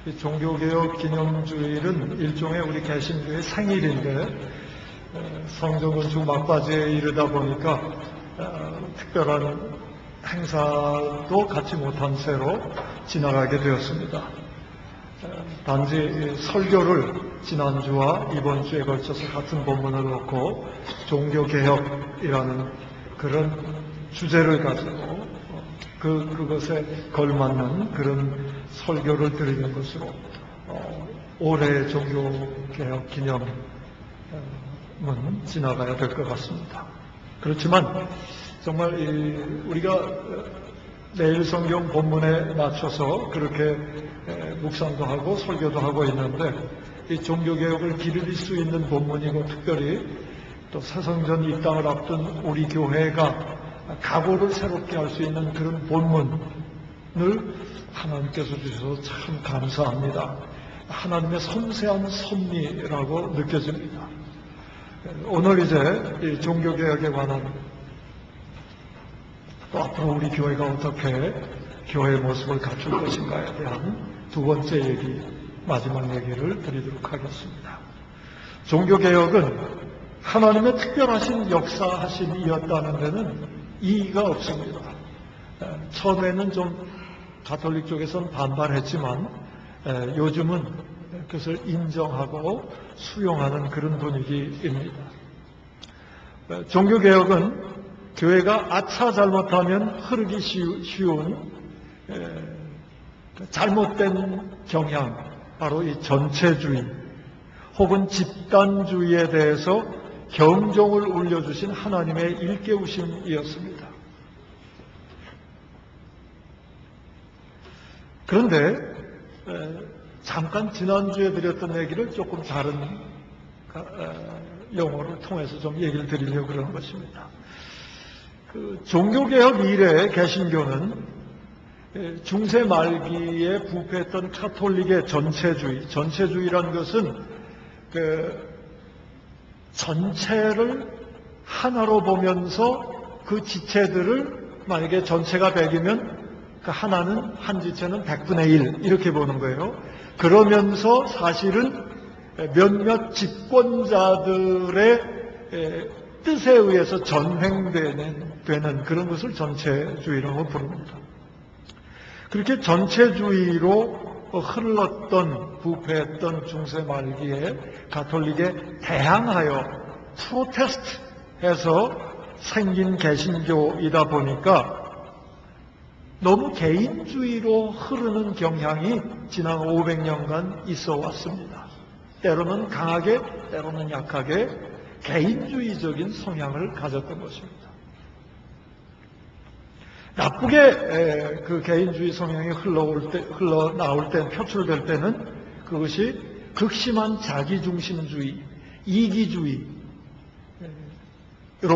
이 종교개혁 기념주일은 일종의 우리 개신교의 생일인데 성전 건축 막바지에 이르다 보니까 특별한 행사도 갖지 못한 채로 지나가게 되었습니다. 단지 설교를 지난주와 이번 주에 걸쳐서 같은 본문을 놓고 종교개혁이라는 그런 주제를 가지고 그것에 걸맞는 그런 설교를 드리는 것으로 올해 종교개혁 기념은 지나가야 될 것 같습니다. 그렇지만 정말 우리가 내일 성경 본문에 맞춰서 그렇게 묵상도 하고 설교도 하고 있는데 이 종교개혁을 기르릴 수 있는 본문이고 특별히 또 새성전 입당을 앞둔 우리 교회가 각오를 새롭게 할 수 있는 그런 본문을 하나님께서 주셔서 참 감사합니다. 하나님의 섬세한 섭리라고 느껴집니다. 오늘 이제 이 종교개혁에 관한 또 앞으로 우리 교회가 어떻게 교회의 모습을 갖출 것인가에 대한 두 번째 얘기, 마지막 얘기를 드리도록 하겠습니다. 종교개혁은 하나님의 특별하신 역사하심이었다는 데는 이의가 없습니다. 처음에는 좀 가톨릭 쪽에서는 반발했지만 요즘은 그것을 인정하고 수용하는 그런 분위기입니다. 종교개혁은 교회가 아차 잘못하면 흐르기 쉬운 잘못된 경향, 바로 이 전체주의 혹은 집단주의에 대해서 경종을 울려주신 하나님의 일깨우심이었습니다. 그런데 잠깐 지난주에 드렸던 얘기를 조금 다른 용어를 통해서 좀 얘기를 드리려고 그러는 것입니다. 종교개혁 이래 개신교는 중세 말기에 부패했던 카톨릭의 전체주의라는 것은 전체를 하나로 보면서 그 지체들을 만약에 전체가 100이면 그 하나는 한 지체는 100분의 1 이렇게 보는 거예요. 그러면서 사실은 몇몇 집권자들의 뜻에 의해서 전행되는 그런 것을 전체주의라고 부릅니다. 그렇게 전체주의로 흘렀던 부패했던 중세 말기에 가톨릭에 대항하여 프로테스트해서 생긴 개신교이다 보니까 너무 개인주의로 흐르는 경향이 지난 500년간 있어 왔습니다. 때로는 강하게, 때로는 약하게 개인주의적인 성향을 가졌던 것입니다. 나쁘게 그 개인주의 성향이 흘러나올 때, 표출될 때는 그것이 극심한 자기중심주의, 이기주의로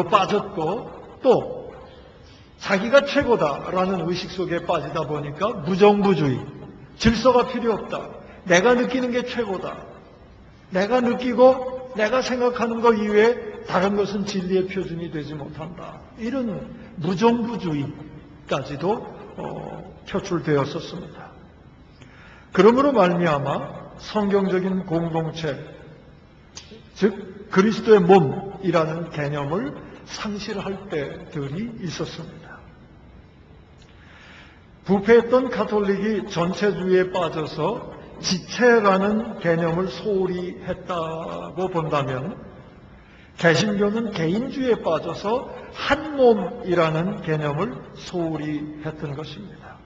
빠졌고 또 자기가 최고다라는 의식 속에 빠지다 보니까 무정부주의, 질서가 필요 없다. 내가 느끼는 게 최고다. 내가 느끼고 내가 생각하는 것 이외에 다른 것은 진리의 표준이 되지 못한다. 이런 무정부주의까지도 표출되었었습니다. 그러므로 말미암아 성경적인 공동체, 즉 그리스도의 몸이라는 개념을 상실할 때들이 있었습니다. 부패했던 가톨릭이 전체주의에 빠져서 지체라는 개념을 소홀히 했다고 본다면 개신교는 개인주의에 빠져서 한 몸이라는 개념을 소홀히 했던 것입니다.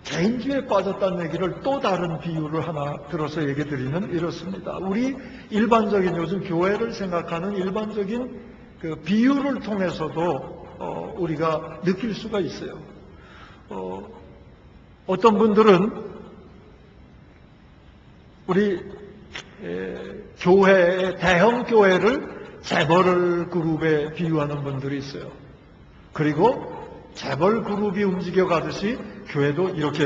개인주의에 빠졌다는 얘기를 또 다른 비유를 하나 들어서 얘기 드리면 이렇습니다. 우리 일반적인 요즘 교회를 생각하는 일반적인 그 비유를 통해서도 우리가 느낄 수가 있어요. 어떤 분들은 우리 교회의 대형 교회를 재벌 그룹에 비유하는 분들이 있어요. 그리고 재벌 그룹이 움직여 가듯이 교회도 이렇게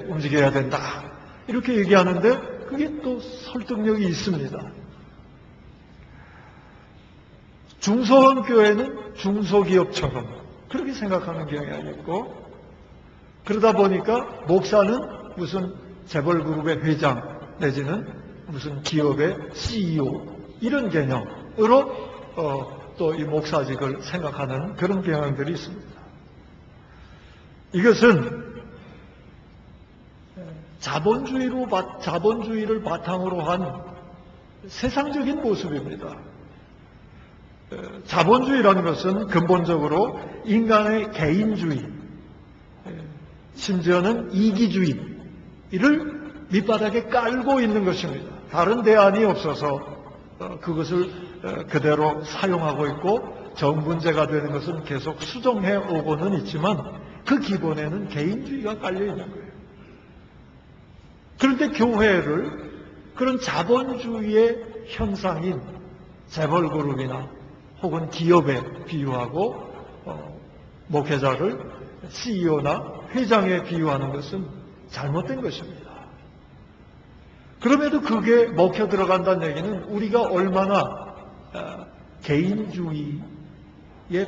움직여야 된다. 이렇게 얘기하는데 그게 또 설득력이 있습니다. 중소형 교회는 중소기업처럼 그렇게 생각하는 경향이 있고 그러다 보니까 목사는 무슨 재벌그룹의 회장 내지는 무슨 기업의 CEO 이런 개념으로 또 이 목사직을 생각하는 그런 경향들이 있습니다. 이것은 자본주의를 바탕으로 한 세상적인 모습입니다. 자본주의라는 것은 근본적으로 인간의 개인주의, 심지어는 이기주의를 밑바닥에 깔고 있는 것입니다. 다른 대안이 없어서 그것을 그대로 사용하고 있고 정문제가 되는 것은 계속 수정해 오고는 있지만 그 기본에는 개인주의가 깔려 있는 거예요. 그런데 교회를 그런 자본주의의 현상인 재벌그룹이나 혹은 기업에 비유하고 목회자를 CEO나 회장에 비유하는 것은 잘못된 것입니다. 그럼에도 그게 먹혀 들어간다는 얘기는 우리가 얼마나 개인주의에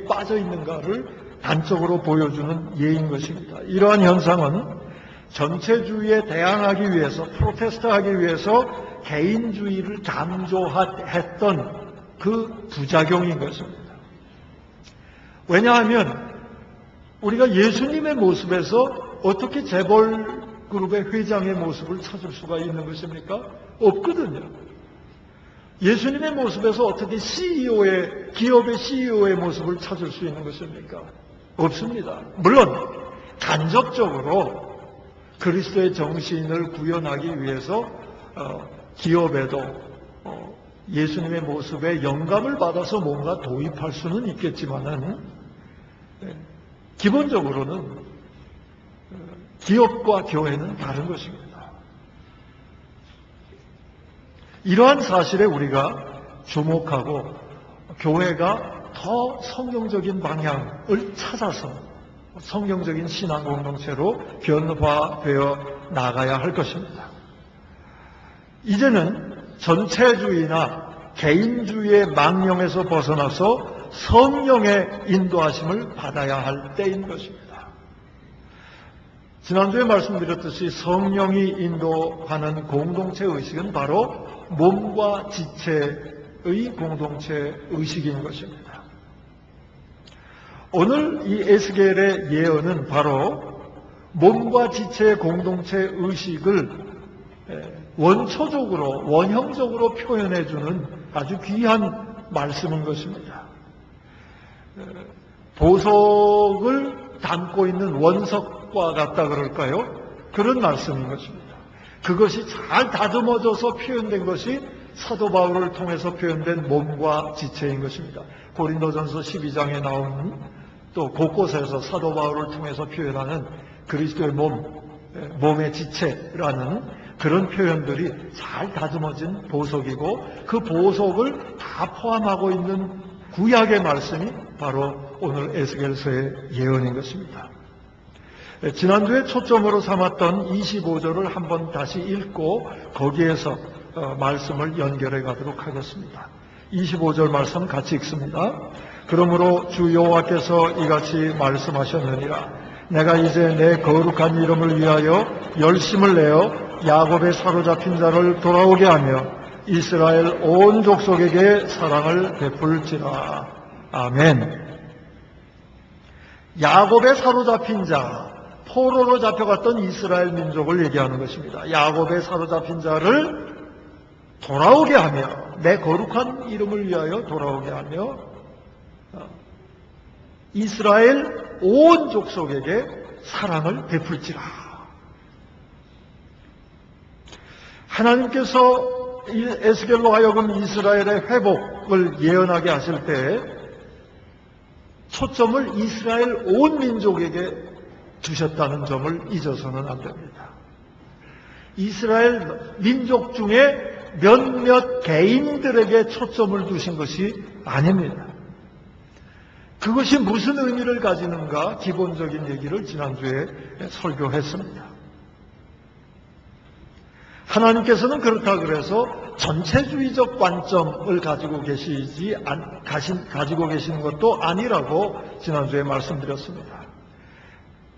빠져 있는가를 단적으로 보여주는 예인 것입니다. 이러한 현상은 전체주의에 대항하기 위해서, 프로테스트하기 위해서 개인주의를 강조했던 그 부작용인 것입니다. 왜냐하면 우리가 예수님의 모습에서 어떻게 재벌그룹의 회장의 모습을 찾을 수가 있는 것입니까? 없거든요. 예수님의 모습에서 어떻게 기업의 CEO의 모습을 찾을 수 있는 것입니까? 없습니다. 물론 간접적으로 그리스도의 정신을 구현하기 위해서 기업에도 예수님의 모습에 영감을 받아서 뭔가 도입할 수는 있겠지만은 기본적으로는 기업과 교회는 다른 것입니다. 이러한 사실에 우리가 주목하고 교회가 더 성경적인 방향을 찾아서 성경적인 신앙 공동체로 변화되어 나가야 할 것입니다. 이제는 전체주의나 개인주의의 망령에서 벗어나서 성령의 인도하심을 받아야 할 때인 것입니다. 지난주에 말씀드렸듯이 성령이 인도하는 공동체 의식은 바로 몸과 지체의 공동체 의식인 것입니다. 오늘 이 에스겔의 예언은 바로 몸과 지체의 공동체 의식을 원초적으로, 원형적으로 표현해주는 아주 귀한 말씀인 것입니다. 보석을 담고 있는 원석과 같다 그럴까요? 그런 말씀인 것입니다. 그것이 잘 다듬어져서 표현된 것이 사도 바울을 통해서 표현된 몸과 지체인 것입니다. 고린도전서 12장에 나오는 또 곳곳에서 사도 바울을 통해서 표현하는 그리스도의 몸의 지체라는 그런 표현들이 잘 다듬어진 보석이고 그 보석을 다 포함하고 있는 구약의 말씀이 바로 오늘 에스겔서의 예언인 것입니다. 지난주에 초점으로 삼았던 25절을 한번 다시 읽고 거기에서 말씀을 연결해 가도록 하겠습니다. 25절 말씀 같이 읽습니다. 그러므로 주 여호와께서 이같이 말씀하셨느니라. 내가 이제 내 거룩한 이름을 위하여 열심을 내어 야곱의 사로잡힌 자를 돌아오게 하며 이스라엘 온 족속에게 사랑을 베풀지라. 아멘. 야곱의 사로잡힌 자, 포로로 잡혀갔던 이스라엘 민족을 얘기하는 것입니다. 야곱의 사로잡힌 자를 돌아오게 하며 내 거룩한 이름을 위하여 돌아오게 하며 이스라엘 온 족속에게 사랑을 베풀지라. 하나님께서 에스겔로 하여금 이스라엘의 회복을 예언하게 하실 때 초점을 이스라엘 온 민족에게 두셨다는 점을 잊어서는 안 됩니다. 이스라엘 민족 중에 몇몇 개인들에게 초점을 두신 것이 아닙니다. 그것이 무슨 의미를 가지는가 기본적인 얘기를 지난주에 설교했습니다. 하나님께서는 그렇다 그래서 전체주의적 관점을 가지고 가지고 계시는 것도 아니라고 지난주에 말씀드렸습니다.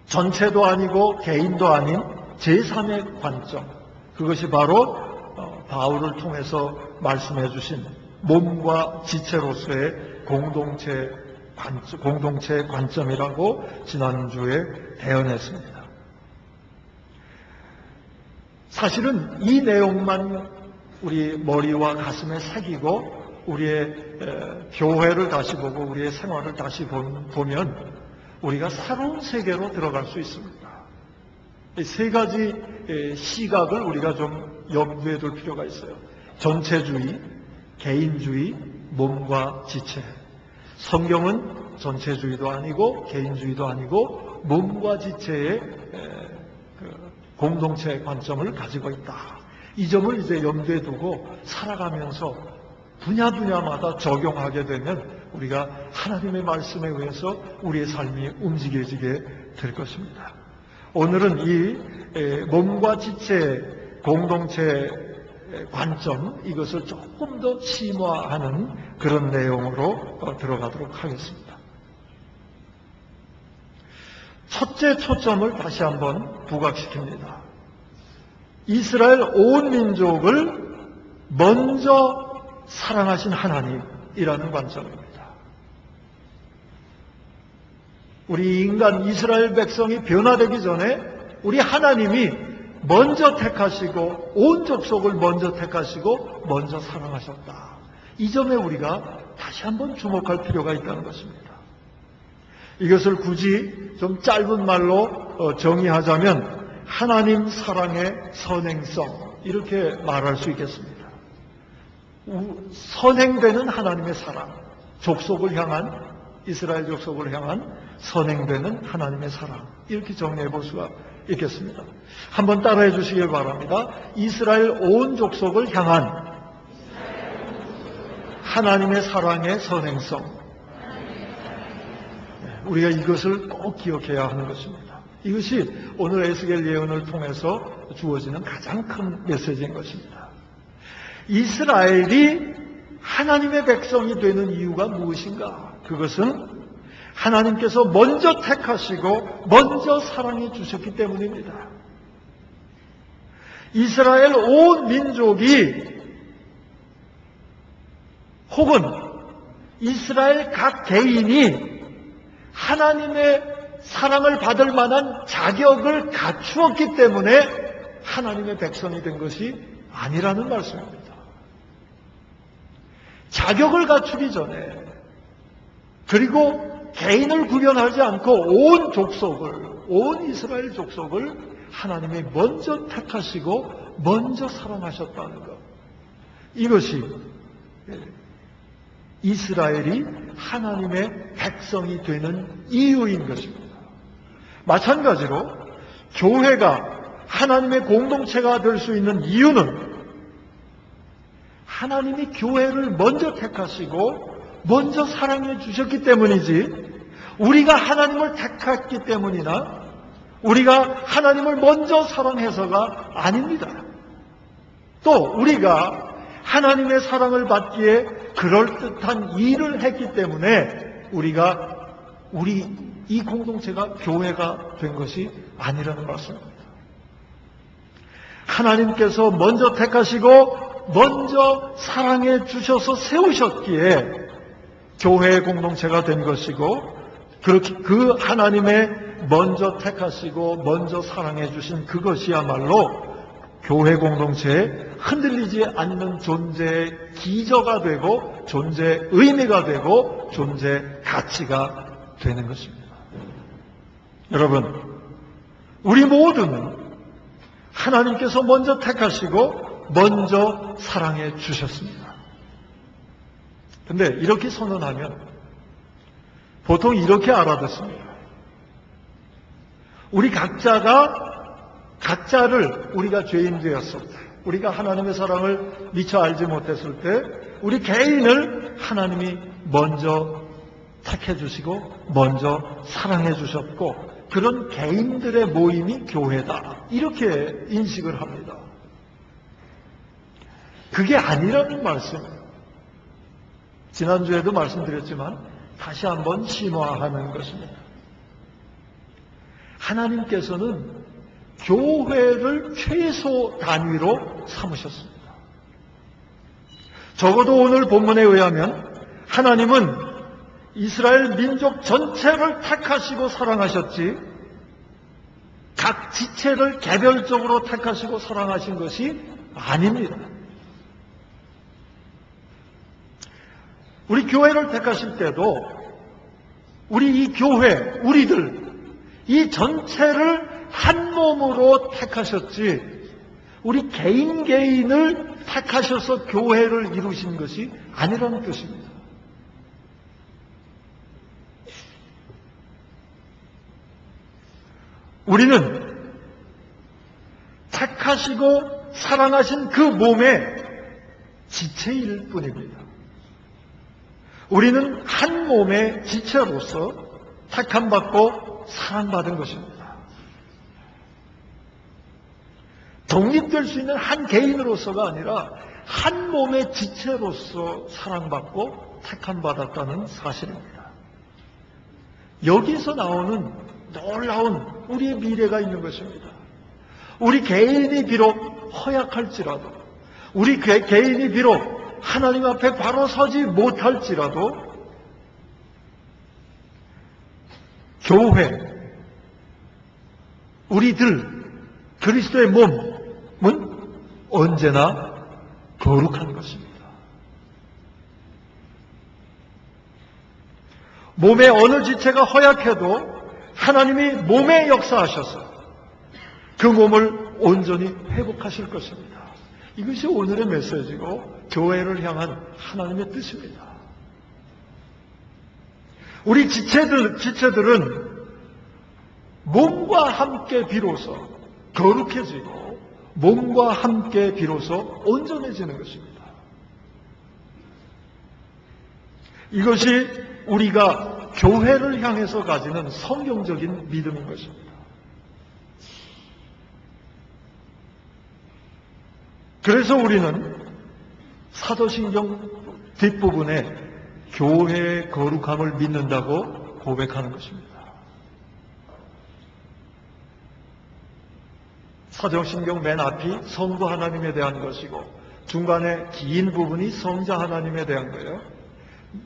전체도 아니고 개인도 아닌 제3의 관점, 그것이 바로 바울을 통해서 말씀해 주신 몸과 지체로서의 공동체 관점이라고 지난주에 대언했습니다. 사실은 이 내용만 우리 머리와 가슴에 새기고 우리의 교회를 다시 보고 우리의 생활을 다시 보면 우리가 새로운 세계로 들어갈 수 있습니다. 이 세 가지 시각을 우리가 좀 염두에 둘 필요가 있어요. 전체주의, 개인주의, 몸과 지체. 성경은 전체주의도 아니고 개인주의도 아니고 몸과 지체의 공동체 관점을 가지고 있다. 이 점을 이제 염두에 두고 살아가면서 분야마다 적용하게 되면 우리가 하나님의 말씀에 의해서 우리의 삶이 움직여지게 될 것입니다. 오늘은 이 몸과 지체 공동체 관점, 이것을 조금 더 심화하는 그런 내용으로 들어가도록 하겠습니다. 첫째 초점을 다시 한번 부각시킵니다. 이스라엘 온 민족을 먼저 사랑하신 하나님이라는 관점입니다. 우리 인간 이스라엘 백성이 변화되기 전에 우리 하나님이 먼저 택하시고 온 족속을 먼저 택하시고 먼저 사랑하셨다. 이 점에 우리가 다시 한번 주목할 필요가 있다는 것입니다. 이것을 굳이 좀 짧은 말로 정의하자면 하나님 사랑의 선행성, 이렇게 말할 수 있겠습니다. 선행되는 하나님의 사랑, 족속을 향한, 이스라엘 족속을 향한 선행되는 하나님의 사랑, 이렇게 정리해 볼 수가 있겠습니다. 한번 따라해 주시길 바랍니다. 이스라엘 온 족속을 향한 하나님의 사랑의 선행성. 우리가 이것을 꼭 기억해야 하는 것입니다. 이것이 오늘 에스겔 예언을 통해서 주어지는 가장 큰 메시지인 것입니다. 이스라엘이 하나님의 백성이 되는 이유가 무엇인가? 그것은 하나님께서 먼저 택하시고 먼저 사랑해 주셨기 때문입니다. 이스라엘 온 민족이 혹은 이스라엘 각 개인이 하나님의 사랑을 받을 만한 자격을 갖추었기 때문에 하나님의 백성이 된 것이 아니라는 말씀입니다. 자격을 갖추기 전에, 그리고 개인을 구별하지 않고 온 족속을, 온 이스라엘 족속을 하나님이 먼저 택하시고 먼저 사랑하셨다는 것. 이것이 이스라엘이 하나님의 백성이 되는 이유인 것입니다. 마찬가지로 교회가 하나님의 공동체가 될 수 있는 이유는 하나님이 교회를 먼저 택하시고 먼저 사랑해 주셨기 때문이지, 우리가 하나님을 택했기 때문이나 우리가 하나님을 먼저 사랑해서가 아닙니다. 또 우리가 하나님의 사랑을 받기에 그럴듯한 일을 했기 때문에 우리 이 공동체가 교회가 된 것이 아니라는 말씀입니다. 하나님께서 먼저 택하시고 먼저 사랑해 주셔서 세우셨기에 교회의 공동체가 된 것이고, 그렇게 그 하나님의 먼저 택하시고 먼저 사랑해 주신 그것이야말로 교회 공동체에 흔들리지 않는 존재의 기저가 되고 존재의 의미가 되고 존재의 가치가 되는 것입니다. 여러분, 우리 모두는 하나님께서 먼저 택하시고 먼저 사랑해 주셨습니다. 그런데 이렇게 선언하면 보통 이렇게 알아듣습니다. 우리 각자를 우리가 죄인 되었을 때, 우리가 하나님의 사랑을 미처 알지 못했을 때 우리 개인을 하나님이 먼저 택해 주시고 먼저 사랑해 주셨고, 그런 개인들의 모임이 교회다, 이렇게 인식을 합니다. 그게 아니라는 말씀이에요. 지난주에도 말씀드렸지만 다시 한번 심화하는 것입니다. 하나님께서는 교회를 최소 단위로 삼으셨습니다. 적어도 오늘 본문에 의하면 하나님은 이스라엘 민족 전체를 택하시고 사랑하셨지 각 지체를 개별적으로 택하시고 사랑하신 것이 아닙니다. 우리 교회를 택하실 때도 우리 이 교회, 우리들 이 전체를 한 몸으로 택하셨지 우리 개인을 택하셔서 교회를 이루신 것이 아니라는 뜻입니다. 우리는 택하시고 사랑하신 그 몸의 지체일 뿐입니다. 우리는 한 몸의 지체로서 택함받고 사랑받은 것입니다. 독립될 수 있는 한 개인으로서가 아니라 한 몸의 지체로서 사랑받고 택함받았다는 사실입니다. 여기서 나오는 놀라운 우리의 미래가 있는 것입니다. 우리 개인이 비록 허약할지라도 우리 개인이 비록 하나님 앞에 바로 서지 못할지라도 교회, 우리들, 그리스도의 몸은 언제나 거룩한 것입니다. 몸의 어느 지체가 허약해도 하나님이 몸에 역사하셔서 그 몸을 온전히 회복하실 것입니다. 이것이 오늘의 메시지고 교회를 향한 하나님의 뜻입니다. 우리 지체들은 몸과 함께 비로소 거룩해지고 몸과 함께 비로소 온전해지는 것입니다. 이것이 우리가 교회를 향해서 가지는 성경적인 믿음인 것입니다. 그래서 우리는 사도신경 뒷부분에 교회의 거룩함을 믿는다고 고백하는 것입니다. 사도신경 맨 앞이 성부 하나님에 대한 것이고 중간에 긴 부분이 성자 하나님에 대한 거예요.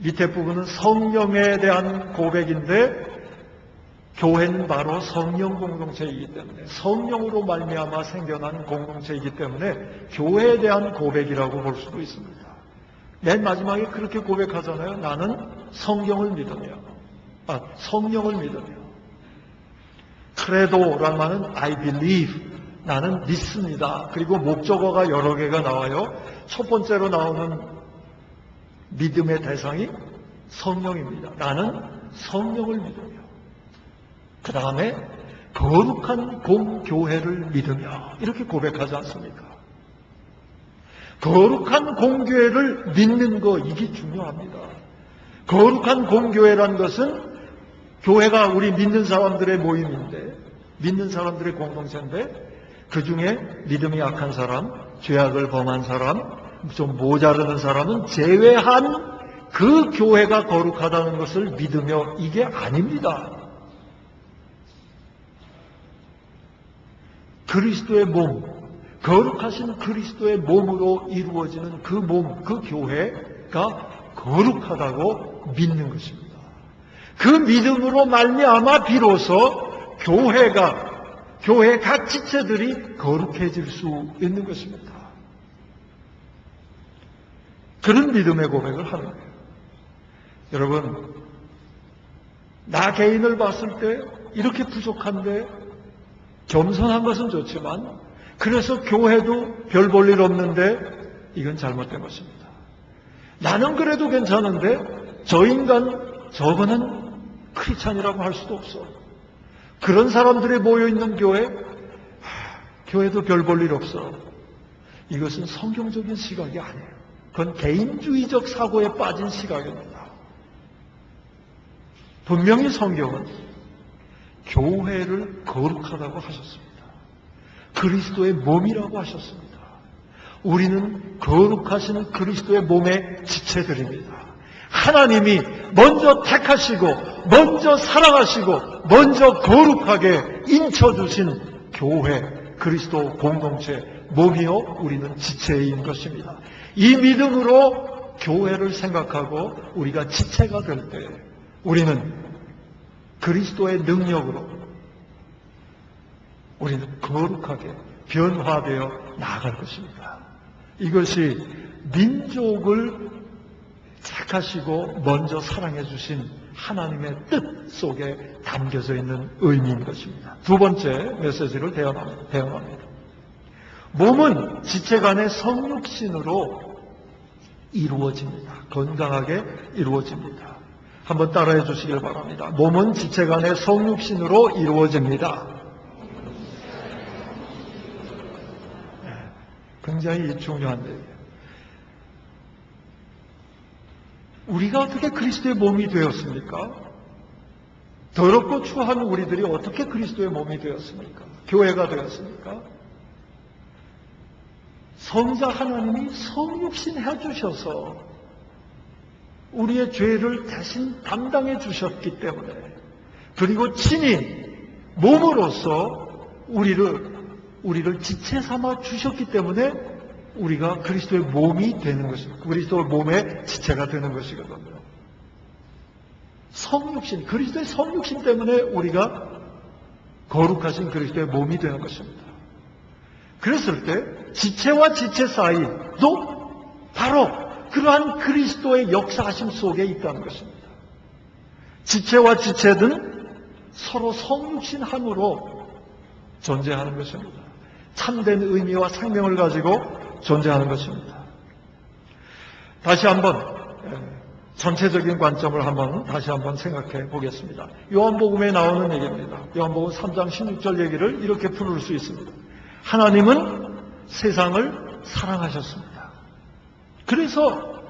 밑에 부분은 성령에 대한 고백인데 교회는 바로 성령 공동체이기 때문에 성령으로 말미암아 생겨난 공동체이기 때문에 교회에 대한 고백이라고 볼 수도 있습니다. 맨 마지막에 그렇게 고백하잖아요. 나는 성경을 믿으며 성령을 믿으며 크레도란 말은 I believe 나는 믿습니다. 그리고 목적어가 여러 개가 나와요. 첫 번째로 나오는 믿음의 대상이 성령입니다. 나는 성령을 믿으며 그 다음에 거룩한 공교회를 믿으며 이렇게 고백하지 않습니까? 거룩한 공교회를 믿는 거 이게 중요합니다. 거룩한 공교회란 것은 교회가 우리 믿는 사람들의 모임인데 믿는 사람들의 공동체인데 그 중에 믿음이 약한 사람, 죄악을 범한 사람, 좀 모자르는 사람은 제외한 그 교회가 거룩하다는 것을 믿으며 이게 아닙니다. 그리스도의 몸, 거룩하신 그리스도의 몸으로 이루어지는 그 몸, 그 교회가 거룩하다고 믿는 것입니다. 그 믿음으로 말미암아 비로소 교회 각 지체들이 거룩해질 수 있는 것입니다. 그런 믿음의 고백을 하는 거예요. 여러분, 나 개인을 봤을 때 이렇게 부족한데 겸손한 것은 좋지만 그래서 교회도 별 볼 일 없는데 이건 잘못된 것입니다. 나는 그래도 괜찮은데 저 인간 저거는 크리스찬이라고 할 수도 없어. 그런 사람들이 모여있는 교회도 별 볼 일 없어. 이것은 성경적인 시각이 아니에요. 그건 개인주의적 사고에 빠진 시각입니다. 분명히 성경은 교회를 거룩하다고 하셨습니다. 그리스도의 몸이라고 하셨습니다. 우리는 거룩하신 그리스도의 몸의 지체들입니다. 하나님이 먼저 택하시고 먼저 사랑하시고 먼저 거룩하게 인쳐주신 교회, 그리스도 공동체, 몸이요 우리는 지체인 것입니다. 이 믿음으로 교회를 생각하고 우리가 지체가 될 때 우리는 그리스도의 능력으로 우리는 거룩하게 변화되어 나아갈 것입니다. 이것이 민족을 택하시고 먼저 사랑해 주신 하나님의 뜻 속에 담겨져 있는 의미인 것입니다. 두 번째 메시지를 대언합니다. 몸은 지체 간의 성육신으로 이루어집니다. 건강하게 이루어집니다. 한번 따라해 주시길 바랍니다. 몸은 지체 간의 성육신으로 이루어집니다. 굉장히 중요한 얘기예요. 우리가 어떻게 그리스도의 몸이 되었습니까? 더럽고 추한 우리들이 어떻게 그리스도의 몸이 되었습니까? 교회가 되었습니까? 성자 하나님이 성육신 해주셔서 우리의 죄를 대신 담당해 주셨기 때문에, 그리고 친히 몸으로서 우리를 지체 삼아 주셨기 때문에 우리가 그리스도의 몸이 되는 것입니다. 그리스도의 몸의 지체가 되는 것이거든요. 성육신, 그리스도의 성육신 때문에 우리가 거룩하신 그리스도의 몸이 되는 것입니다. 그랬을 때 지체와 지체 사이도 바로 그러한 그리스도의 역사하심 속에 있다는 것입니다. 지체와 지체는 서로 성육신함으로 존재하는 것입니다. 참된 의미와 생명을 가지고 존재하는 것입니다. 다시 한번 전체적인 관점을 다시 한번 생각해 보겠습니다. 요한복음에 나오는 얘기입니다. 요한복음 3장 16절 얘기를 이렇게 풀을 수 있습니다. 하나님은 세상을 사랑하셨습니다. 그래서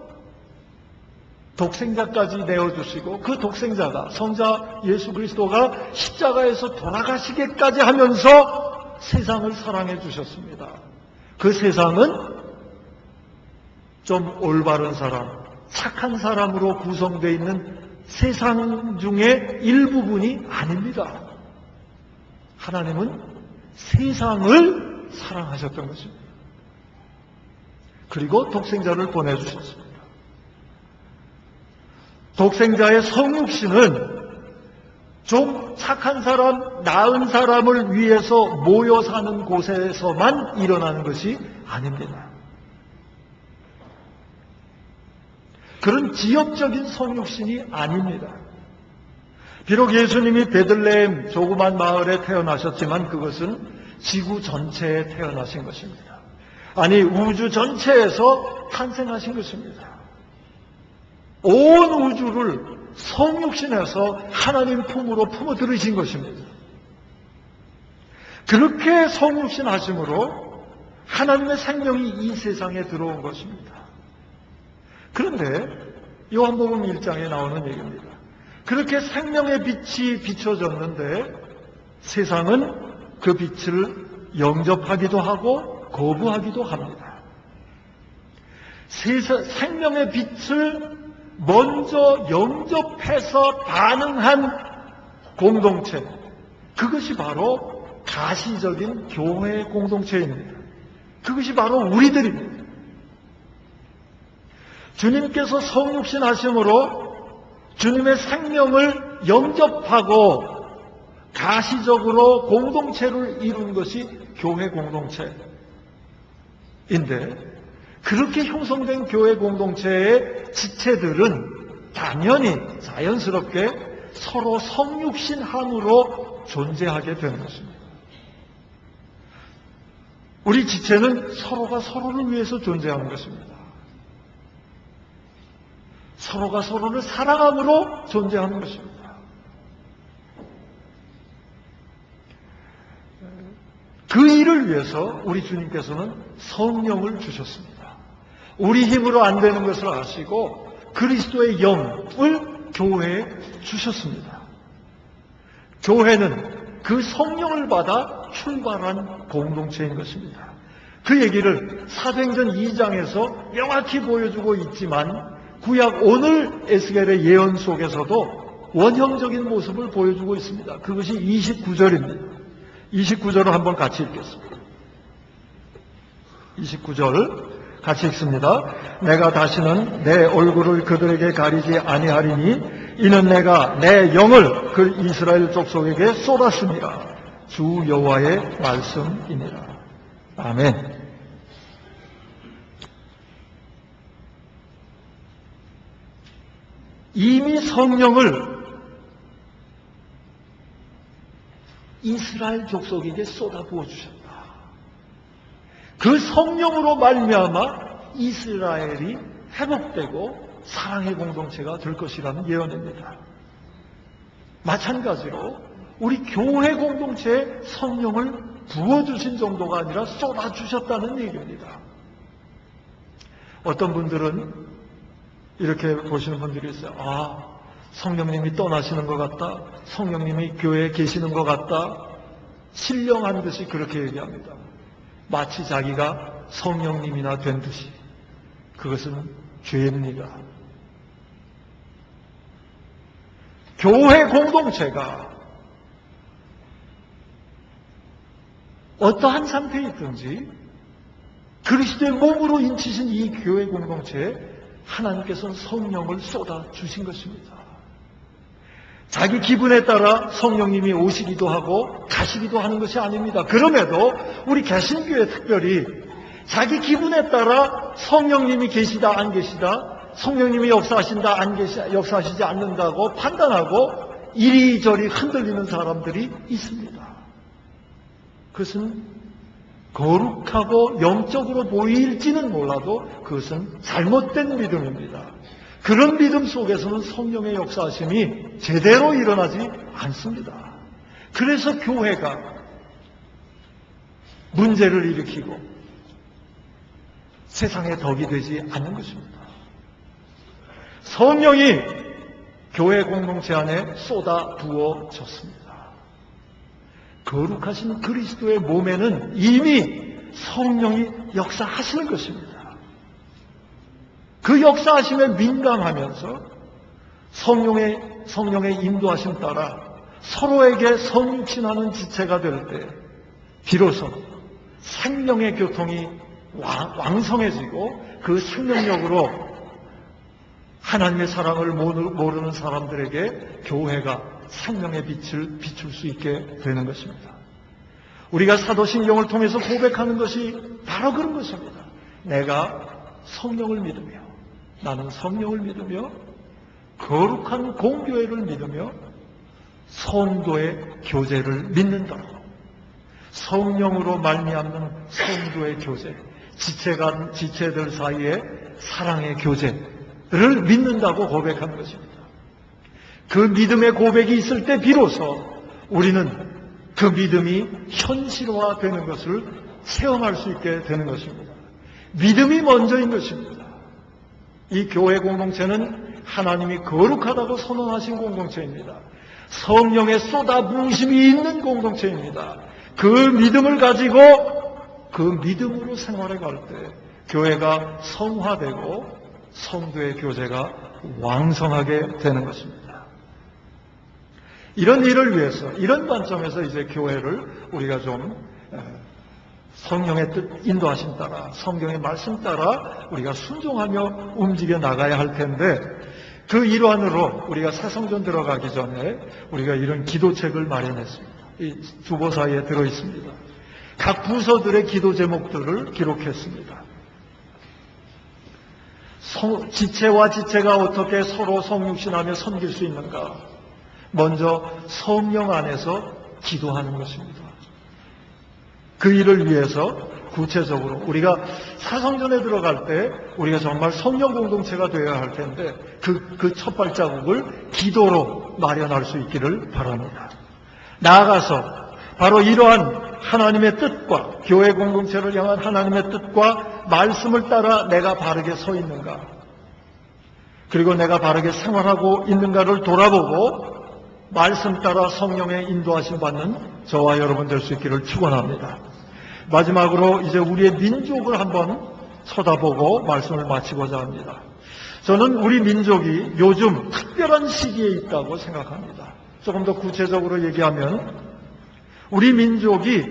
독생자까지 내어주시고 그 독생자가 성자 예수 그리스도가 십자가에서 돌아가시기까지 하면서 세상을 사랑해 주셨습니다. 그 세상은 좀 올바른 사람, 착한 사람으로 구성되어 있는 세상 중에 일부분이 아닙니다. 하나님은 세상을 사랑하셨던 것입니다. 그리고 독생자를 보내주셨습니다. 독생자의 성육신은 좀 착한 사람, 나은 사람을 위해서 모여 사는 곳에서만 일어나는 것이 아닙니다. 그런 지역적인 성육신이 아닙니다. 비록 예수님이 베들레헴 조그만 마을에 태어나셨지만 그것은 지구 전체에 태어나신 것입니다. 아니, 우주 전체에서 탄생하신 것입니다. 온 우주를 성육신해서 하나님 품으로 품어들이신 것입니다. 그렇게 성육신하심으로 하나님의 생명이 이 세상에 들어온 것입니다. 그런데 요한복음 1장에 나오는 얘기입니다. 그렇게 생명의 빛이 비춰졌는데 세상은 그 빛을 영접하기도 하고 거부하기도 합니다. 생명의 빛을 먼저 영접해서 반응한 공동체, 그것이 바로 가시적인 교회 공동체입니다. 그것이 바로 우리들입니다. 주님께서 성육신 하심으로 주님의 생명을 영접하고 가시적으로 공동체를 이룬 것이 교회 공동체인데, 그렇게 형성된 교회 공동체의 지체들은 당연히 자연스럽게 서로 성육신함으로 존재하게 되는 것입니다. 우리 지체는 서로가 서로를 위해서 존재하는 것입니다. 서로가 서로를 사랑함으로 존재하는 것입니다. 그 일을 위해서 우리 주님께서는 성령을 주셨습니다. 우리 힘으로 안 되는 것을 아시고 그리스도의 영을 교회에 주셨습니다. 교회는 그 성령을 받아 출발한 공동체인 것입니다. 그 얘기를 사도행전 2장에서 명확히 보여주고 있지만 구약 오늘 에스겔의 예언 속에서도 원형적인 모습을 보여주고 있습니다. 그것이 29절입니다. 29절을 한번 같이 읽겠습니다. 29절 같이 읽습니다. 내가 다시는 내 얼굴을 그들에게 가리지 아니하리니 이는 내가 내 영을 그 이스라엘 족속에게 쏟았습니다. 주 여호와의 말씀이니라. 아멘. 이미 성령을 이스라엘 족속에게 쏟아부어 주셨다. 그 성령으로 말미암아 이스라엘이 회복되고 사랑의 공동체가 될 것이라는 예언입니다. 마찬가지로 우리 교회 공동체에 성령을 부어주신 정도가 아니라 쏟아주셨다는 얘기입니다. 어떤 분들은 이렇게 보시는 분들이 있어요. 성령님이 떠나시는 것 같다. 성령님이 교회에 계시는 것 같다. 신령한 듯이 그렇게 얘기합니다. 마치 자기가 성령님이나 된 듯이. 그것은 죄입니다. 교회 공동체가 어떠한 상태에 있든지 그리스도의 몸으로 인치신 이 교회 공동체에 하나님께서는 성령을 쏟아주신 것입니다. 자기 기분에 따라 성령님이 오시기도 하고 가시기도 하는 것이 아닙니다. 그럼에도 우리 개신교회 특별히 자기 기분에 따라 성령님이 계시다 안 계시다, 성령님이 역사하신다 안 역사하시지 않는다고 판단하고 이리저리 흔들리는 사람들이 있습니다. 그것은 거룩하고 영적으로 보일지는 몰라도 그것은 잘못된 믿음입니다. 그런 믿음 속에서는 성령의 역사하심이 제대로 일어나지 않습니다. 그래서 교회가 문제를 일으키고 세상의 덕이 되지 않는 것입니다. 성령이 교회 공동체 안에 쏟아 부어졌습니다. 거룩하신 그리스도의 몸에는 이미 성령이 역사하시는 것입니다. 그 역사하심에 민감하면서 성령의 인도하심 따라 서로에게 성육신하는 지체가 될 때 비로소 생명의 교통이 왕성해지고 그 생명력으로 하나님의 사랑을 모르는 사람들에게 교회가 생명의 빛을 비출 수 있게 되는 것입니다. 우리가 사도신경을 통해서 고백하는 것이 바로 그런 것입니다. 내가 성령을 믿으며, 나는 성령을 믿으며 거룩한 공교회를 믿으며 성도의 교제를 믿는다. 성령으로 말미암는 성도의 교제, 지체들 사이의 사랑의 교제를 믿는다고 고백하는 것입니다. 그 믿음의 고백이 있을 때 비로소 우리는 그 믿음이 현실화되는 것을 체험할 수 있게 되는 것입니다. 믿음이 먼저인 것입니다. 이 교회 공동체는 하나님이 거룩하다고 선언하신 공동체입니다. 성령의 쏟아부으심이 있는 공동체입니다. 그 믿음을 가지고 그 믿음으로 생활해 갈 때 교회가 성화되고 성도의 교제가 왕성하게 되는 것입니다. 이런 일을 위해서, 이런 관점에서 이제 교회를 우리가 좀 성령의 뜻 인도하심 따라, 성경의 말씀 따라 우리가 순종하며 움직여 나가야 할 텐데, 그 일환으로 우리가 새성전 들어가기 전에 우리가 이런 기도책을 마련했습니다. 이 주보 사이에 들어있습니다. 각 부서들의 기도 제목들을 기록했습니다. 지체와 지체가 어떻게 서로 성육신하며 섬길 수 있는가? 먼저 성령 안에서 기도하는 것입니다. 그 일을 위해서 구체적으로 우리가 사성전에 들어갈 때 우리가 정말 성령 공동체가 되어야 할 텐데 그 첫 발자국을 기도로 마련할 수 있기를 바랍니다. 나아가서 바로 이러한 하나님의 뜻과 교회 공동체를 향한 하나님의 뜻과 말씀을 따라 내가 바르게 서 있는가, 그리고 내가 바르게 생활하고 있는가를 돌아보고 말씀 따라 성령의 인도하심 받는 저와 여러분 될 수 있기를 축원합니다. 마지막으로 이제 우리의 민족을 한번 쳐다보고 말씀을 마치고자 합니다. 저는 우리 민족이 요즘 특별한 시기에 있다고 생각합니다. 조금 더 구체적으로 얘기하면 우리 민족이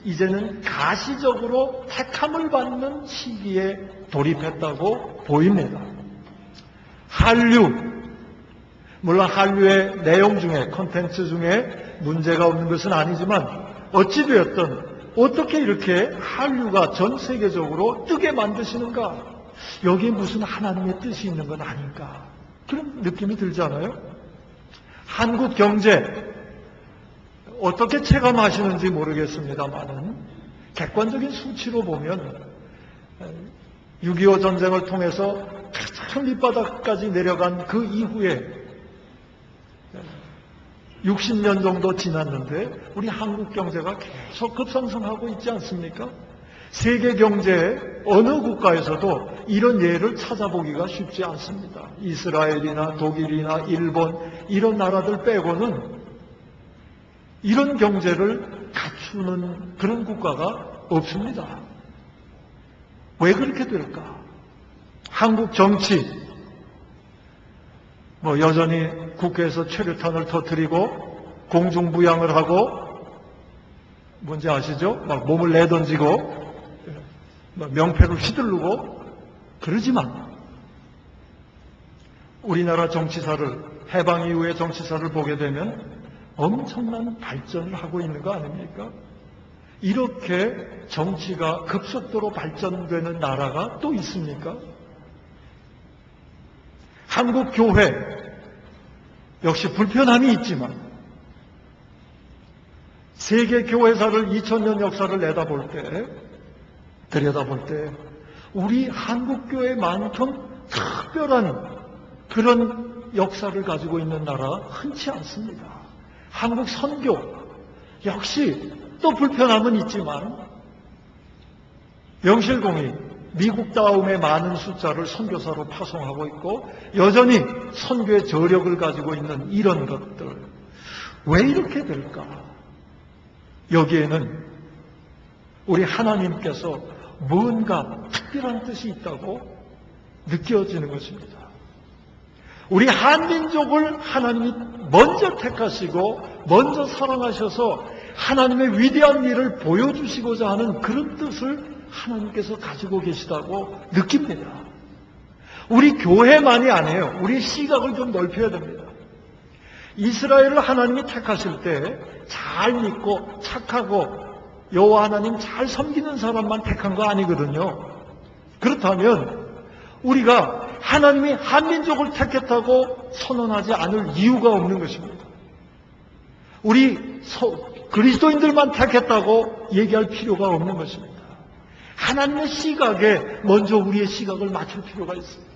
이제는 가시적으로 택함을 받는 시기에 돌입했다고 보입니다. 한류, 물론 한류의 내용 중에, 콘텐츠 중에 문제가 없는 것은 아니지만 어찌되었든 어떻게 이렇게 한류가 전 세계적으로 뜨게 만드시는가? 여기에 무슨 하나님의 뜻이 있는 건 아닌가? 그런 느낌이 들잖아요. 한국 경제 어떻게 체감하시는지 모르겠습니다만은 객관적인 수치로 보면 6.25 전쟁을 통해서 가장 밑바닥까지 내려간 그 이후에 60년 정도 지났는데 우리 한국 경제가 계속 급상승하고 있지 않습니까? 세계 경제의 어느 국가에서도 이런 예를 찾아보기가 쉽지 않습니다. 이스라엘이나 독일이나 일본 이런 나라들 빼고는 이런 경제를 갖추는 그런 국가가 없습니다. 왜 그렇게 될까? 한국 정치, 여전히 국회에서 최루탄을 터뜨리고 공중부양을 하고 뭔지 아시죠? 막 몸을 내던지고 명패를 휘두르고 그러지만 우리나라 정치사를 해방 이후의 정치사를 보게 되면 엄청난 발전을 하고 있는 거 아닙니까? 이렇게 정치가 급속도로 발전되는 나라가 또 있습니까? 한국 교회 역시 불편함이 있지만 세계 교회사를 2000년 역사를 들여다볼 때 우리 한국 교회만큼 특별한 그런 역사를 가지고 있는 나라 흔치 않습니다. 한국 선교 역시 또 불편함은 있지만 명실공히 미국 다음에 많은 숫자를 선교사로 파송하고 있고 여전히 선교의 저력을 가지고 있는 이런 것들 왜 이렇게 될까? 여기에는 우리 하나님께서 뭔가 특별한 뜻이 있다고 느껴지는 것입니다. 우리 한민족을 하나님이 먼저 택하시고 먼저 사랑하셔서 하나님의 위대한 일을 보여주시고자 하는 그런 뜻을 하나님께서 가지고 계시다고 느낍니다. 우리 교회만이 아니에요. 우리 시각을 좀 넓혀야 됩니다. 이스라엘을 하나님이 택하실 때 잘 믿고 착하고 여호와 하나님 잘 섬기는 사람만 택한 거 아니거든요. 그렇다면 우리가 하나님이 한민족을 택했다고 선언하지 않을 이유가 없는 것입니다. 우리 그리스도인들만 택했다고 얘기할 필요가 없는 것입니다. 하나님의 시각에 먼저 우리의 시각을 맞출 필요가 있습니다.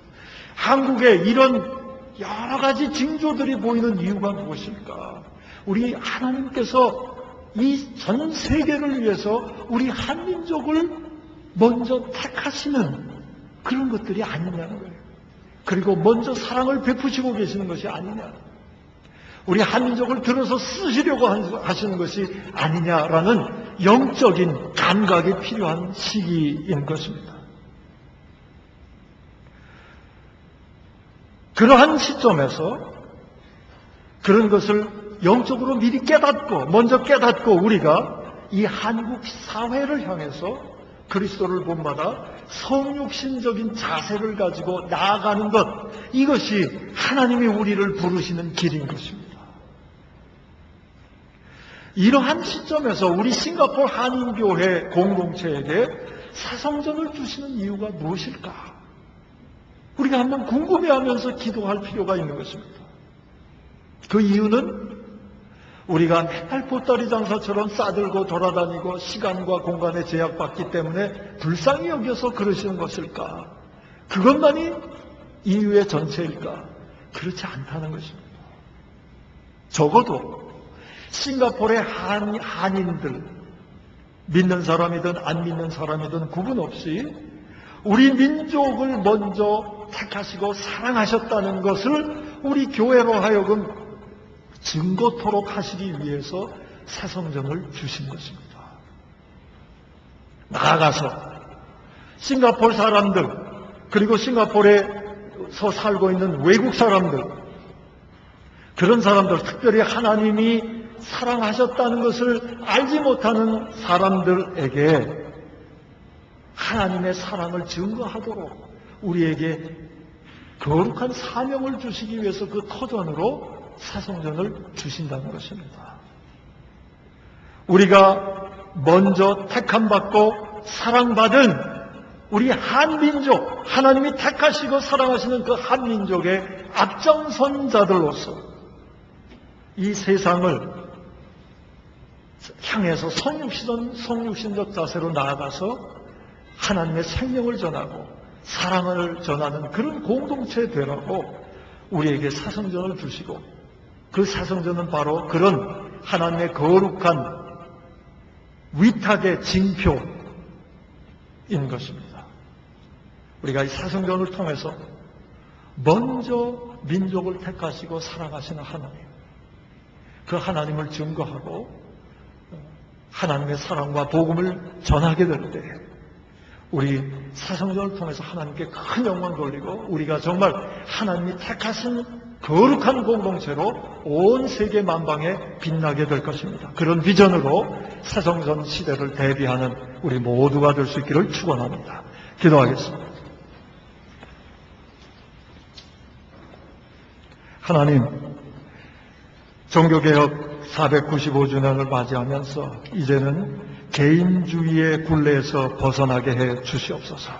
한국에 이런 여러 가지 징조들이 보이는 이유가 무엇일까? 우리 하나님께서 이 전 세계를 위해서 우리 한민족을 먼저 택하시는 그런 것들이 아니냐는 거예요. 그리고 먼저 사랑을 베푸시고 계시는 것이 아니냐. 우리 한민족을 들어서 쓰시려고 하시는 것이 아니냐라는 영적인 감각이 필요한 시기인 것입니다. 그러한 시점에서 그런 것을 영적으로 미리 먼저 깨닫고 우리가 이 한국 사회를 향해서 그리스도를 본받아 성육신적인 자세를 가지고 나아가는 것, 이것이 하나님이 우리를 부르시는 길인 것입니다. 이러한 시점에서 우리 싱가포르 한인교회 공동체에게 새성전을 주시는 이유가 무엇일까? 우리가 한번 궁금해하면서 기도할 필요가 있는 것입니다. 그 이유는 우리가 맨날 보따리 장사처럼 싸들고 돌아다니고 시간과 공간에 제약받기 때문에 불쌍히 여겨서 그러시는 것일까? 그것만이 이유의 전체일까? 그렇지 않다는 것입니다. 적어도 싱가포르의 한인들, 믿는 사람이든 안 믿는 사람이든 구분 없이 우리 민족을 먼저 택하시고 사랑하셨다는 것을 우리 교회로 하여금 증거토록 하시기 위해서 새성전을 주신 것입니다. 나아가서 싱가포르 사람들 그리고 싱가포르의 살고 있는 외국 사람들, 그런 사람들, 특별히 하나님이 사랑하셨다는 것을 알지 못하는 사람들에게 하나님의 사랑을 증거하도록 우리에게 거룩한 사명을 주시기 위해서 그 터전으로 사성전을 주신다는 것입니다. 우리가 먼저 택함받고 사랑받은 우리 한민족, 하나님이 택하시고 사랑하시는 그 한민족의 앞장선자들로서 이 세상을 향해서 성육신적 자세로 나아가서 하나님의 생명을 전하고 사랑을 전하는 그런 공동체 되라고 우리에게 사성전을 주시고, 그 사성전은 바로 그런 하나님의 거룩한 위탁의 징표인 것입니다. 우리가 이 사성전을 통해서 먼저 민족을 택하시고 사랑하시는 하나님, 그 하나님을 증거하고 하나님의 사랑과 복음을 전하게 될 때 우리 사성전을 통해서 하나님께 큰 영광 돌리고 우리가 정말 하나님이 택하신 거룩한 공동체로 온 세계 만방에 빛나게 될 것입니다. 그런 비전으로 사성전 시대를 대비하는 우리 모두가 될 수 있기를 축원합니다. 기도하겠습니다. 하나님, 종교개혁 495주년을 맞이하면서 이제는 개인주의의 굴레에서 벗어나게 해 주시옵소서.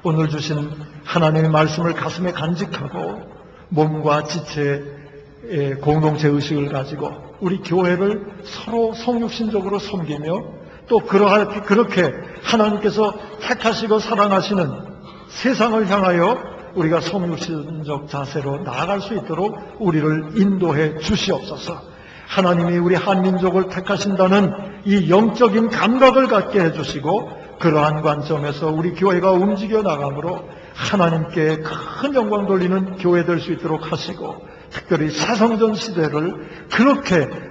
오늘 주신 하나님의 말씀을 가슴에 간직하고 몸과 지체의 공동체 의식을 가지고 우리 교회를 서로 성육신적으로 섬기며 또 그렇게 하나님께서 택하시고 사랑하시는 세상을 향하여 우리가 성육신적 자세로 나아갈 수 있도록 우리를 인도해 주시옵소서. 하나님이 우리 한민족을 택하신다는 이 영적인 감각을 갖게 해주시고 그러한 관점에서 우리 교회가 움직여 나가므로 하나님께 큰 영광 돌리는 교회 될 수 있도록 하시고, 특별히 사성전 시대를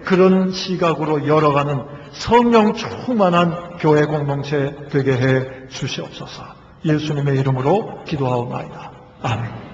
그런 시각으로 열어가는 성령 충만한 교회 공동체 되게 해 주시옵소서. 예수님의 이름으로 기도하옵나이다. 아멘.